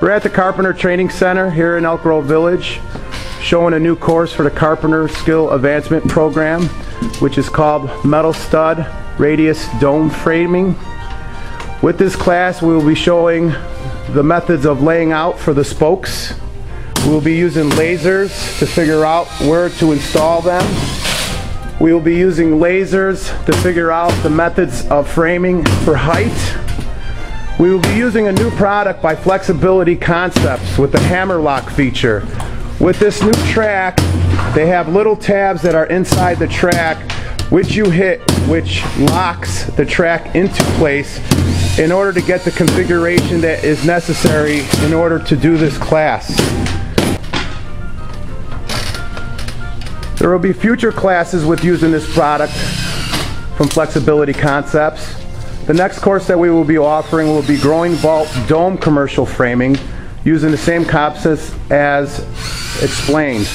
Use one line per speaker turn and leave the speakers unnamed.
We're at the Carpenter Training Center here in Elk Grove Village, showing a new course for the Carpenter Skill Advancement Program, which is called Metal Stud Radius Dome Framing. With this class, we will be showing the methods of laying out for the spokes. We will be using lasers to figure out where to install them. We will be using lasers to figure out the methods of framing for height. We will be using a new product by Flexibility Concepts with the hammer lock feature. With this new track, they have little tabs that are inside the track which you hit, which locks the track into place in order to get the configuration that is necessary in order to do this class. There will be future classes with using this product from Flexibility Concepts. The next course that we will be offering will be Growing Vault Dome Commercial Framing using the same concepts as explained.